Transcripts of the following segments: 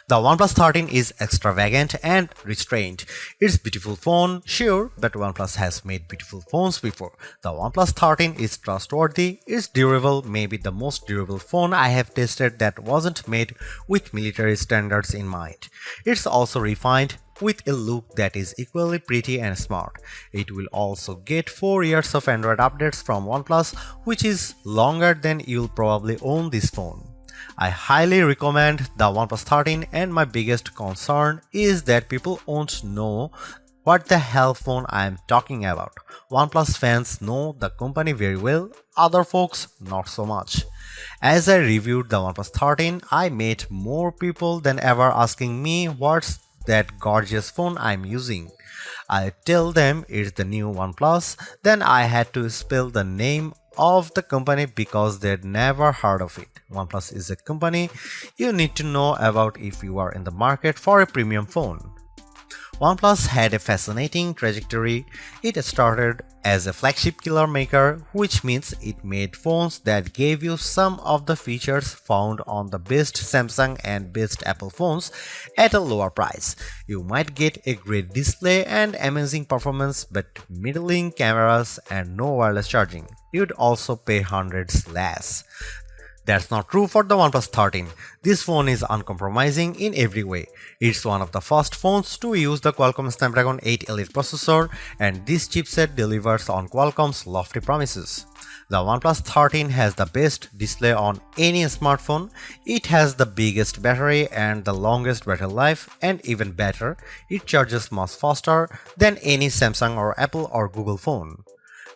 The OnePlus 13 is extravagant and restrained. It's a beautiful phone, sure, but OnePlus has made beautiful phones before. The OnePlus 13 is trustworthy, it's durable, maybe the most durable phone I have tested that wasn't made with military standards in mind. It's also refined, with a look that is equally pretty and smart. It will also get 4 years of Android updates from OnePlus, which is longer than you'll probably own this phone. I highly recommend the OnePlus 13, and my biggest concern is that people won't know what the hell phone I am talking about. OnePlus fans know the company very well, other folks not so much. As I reviewed the OnePlus 13, I met more people than ever asking me what's that gorgeous phone I'm using. I tell them it's the new OnePlus, then I had to spell the name of the company because they'd never heard of it. OnePlus is a company you need to know about if you are in the market for a premium phone. OnePlus had a fascinating trajectory. It started as a flagship killer maker, which means it made phones that gave you some of the features found on the best Samsung and best Apple phones at a lower price. You might get a great display and amazing performance, but middling cameras and no wireless charging. You'd also pay hundreds less. That's not true for the OnePlus 13. This phone is uncompromising in every way. It's one of the first phones to use the Qualcomm Snapdragon 8 Elite processor, and this chipset delivers on Qualcomm's lofty promises. The OnePlus 13 has the best display on any smartphone. It has the biggest battery and the longest battery life, and even better, it charges much faster than any Samsung or Apple or Google phone.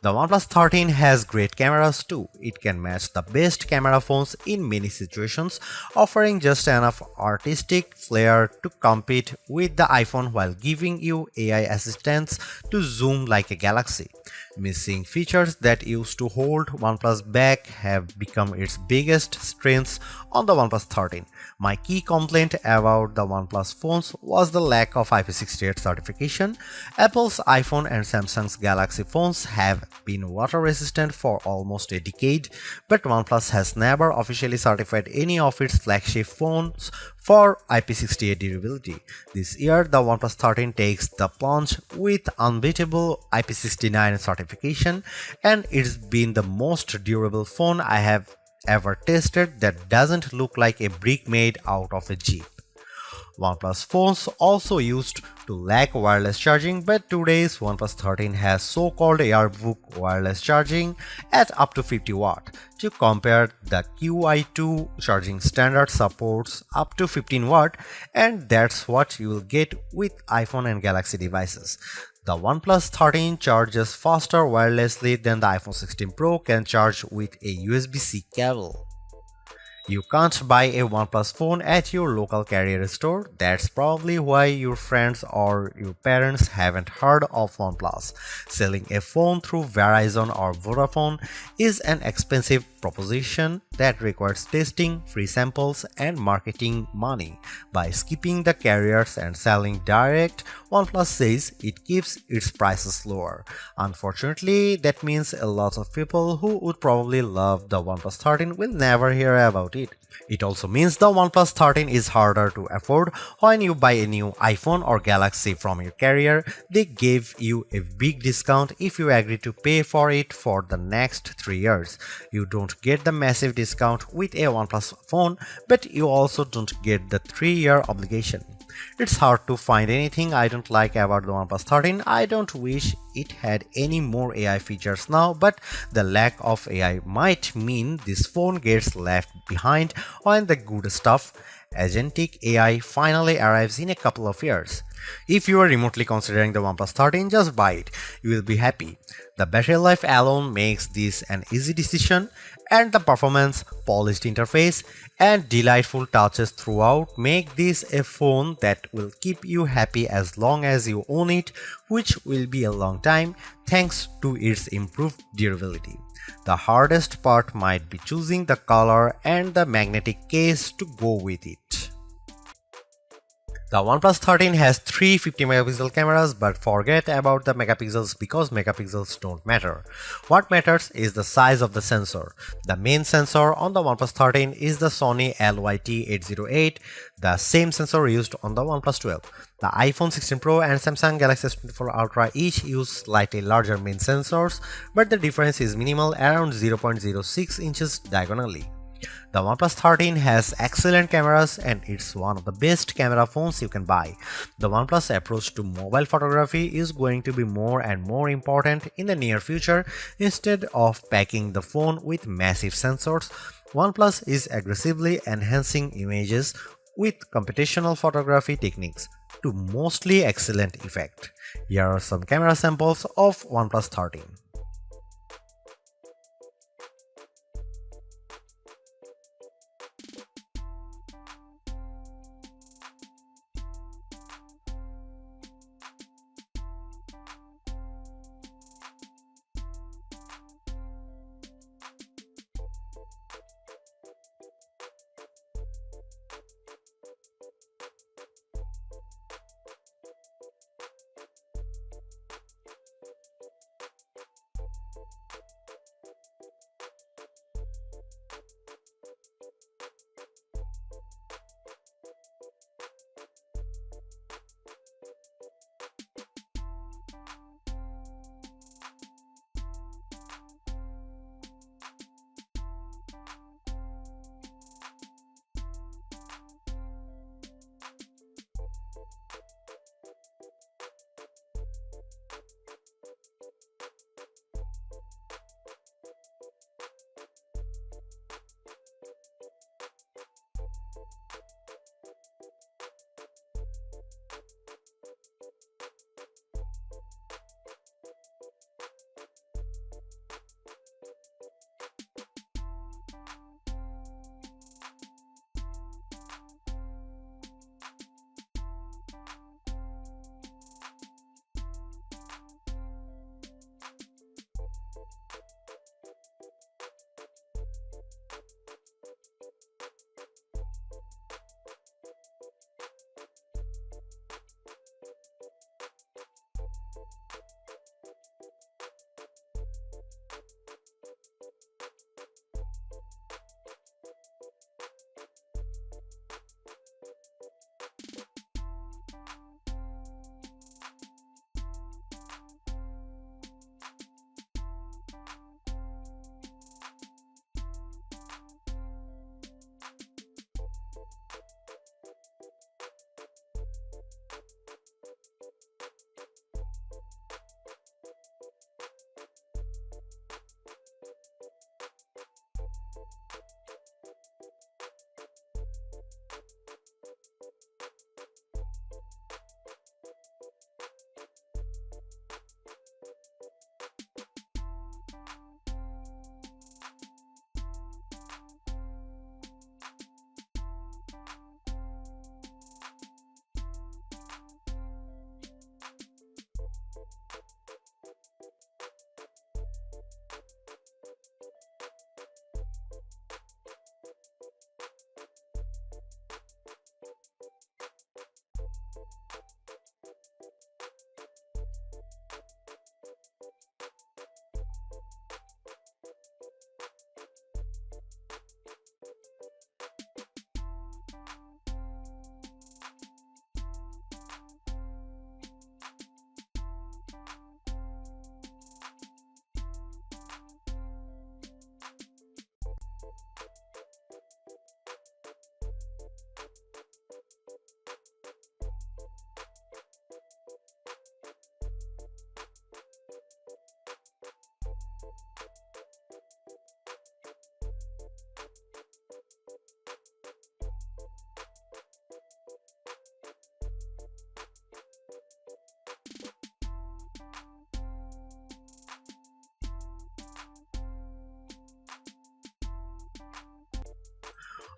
The OnePlus 13 has great cameras too. It can match the best camera phones in many situations, offering just enough artistic flair to compete with the iPhone while giving you AI assistants to zoom like a galaxy. Missing features that used to hold OnePlus back have become its biggest strengths on the OnePlus 13. My key complaint about the OnePlus phones was the lack of IP68 certification. Apple's iPhone and Samsung's Galaxy phones have been water resistant for almost a decade, but OnePlus has never officially certified any of its flagship phones for IP68 durability. This year, the OnePlus 13 takes the plunge with unbeatable IP69 certification, and it's been the most durable phone I have ever tested that doesn't look like a brick made out of a Jeep. OnePlus phones also used to lack wireless charging, but today's OnePlus 13 has so-called Airbook wireless charging at up to 50 watt. To compare, the QI2 charging standard supports up to 15 watt, and that's what you will get with iPhone and Galaxy devices. The OnePlus 13 charges faster wirelessly than the iPhone 16 Pro can charge with a USB-C cable. You can't buy a OnePlus phone at your local carrier store. That's probably why your friends or your parents haven't heard of OnePlus. Selling a phone through Verizon or Vodafone is an expensive proposition that requires testing, free samples, and marketing money. By skipping the carriers and selling direct, OnePlus says it keeps its prices lower. Unfortunately, that means a lot of people who would probably love the OnePlus 13 will never hear about it. It also means the OnePlus 13 is harder to afford. When you buy a new iPhone or Galaxy from your carrier, they give you a big discount if you agree to pay for it for the next 3 years. You don't get the massive discount with a OnePlus phone, but you also don't get the 3-year obligation. It's hard to find anything I don't like about the OnePlus 13. I don't wish it had any more AI features now, but the lack of AI might mean this phone gets left behind when the good stuff, agentic AI, finally arrives in a couple of years. If you are remotely considering the OnePlus 13, just buy it. You will be happy. The battery life alone makes this an easy decision, and the performance, polished interface, and delightful touches throughout make this a phone that will keep you happy as long as you own it, which will be a long time thanks to its improved durability. The hardest part might be choosing the color and the magnetic case to go with it. The OnePlus 13 has three 50 megapixel cameras, but forget about the megapixels because megapixels don't matter. What matters is the size of the sensor. The main sensor on the OnePlus 13 is the Sony LYT808, the same sensor used on the OnePlus 12. The iPhone 16 Pro and Samsung Galaxy S24 Ultra each use slightly larger main sensors, but the difference is minimal, around 0.06 inches diagonally. The OnePlus 13 has excellent cameras and it's one of the best camera phones you can buy. The OnePlus approach to mobile photography is going to be more and more important in the near future. Instead of packing the phone with massive sensors, OnePlus is aggressively enhancing images with computational photography techniques to mostly excellent effect. Here are some camera samples of OnePlus 13.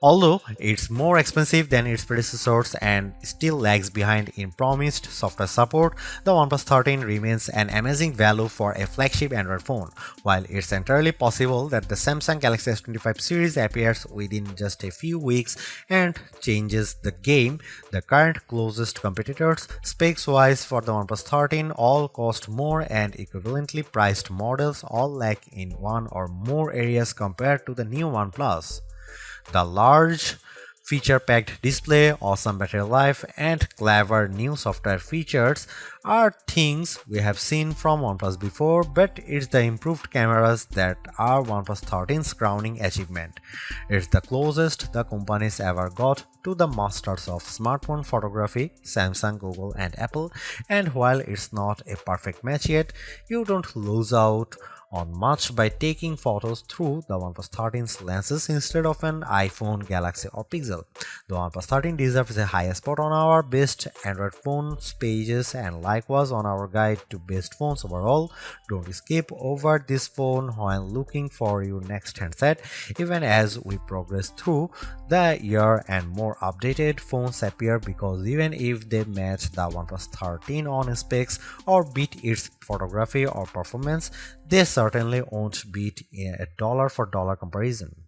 Although it's more expensive than its predecessors and still lags behind in promised software support, the OnePlus 13 remains an amazing value for a flagship Android phone. While it's entirely possible that the Samsung Galaxy S25 series appears within just a few weeks and changes the game, the current closest competitors, specs-wise for the OnePlus 13, all cost more and equivalently priced models all lack in one or more areas compared to the new OnePlus. The large feature-packed display, awesome battery life, and clever new software features are things we have seen from OnePlus before, but it's the improved cameras that are OnePlus 13's crowning achievement. It's the closest the companies ever got to the masters of smartphone photography, Samsung, Google, and Apple, and while it's not a perfect match yet, you don't lose out on much by taking photos through the OnePlus 13's lenses instead of an iPhone, Galaxy or Pixel. The OnePlus 13 deserves a high spot on our best Android phones pages and likewise on our guide to best phones overall. Don't skip over this phone while looking for your next handset. Even as we progress through the year and more updated phones appear, because even if they match the OnePlus 13 on specs or beat its photography or performance, they certainly won't beat a dollar for dollar comparison.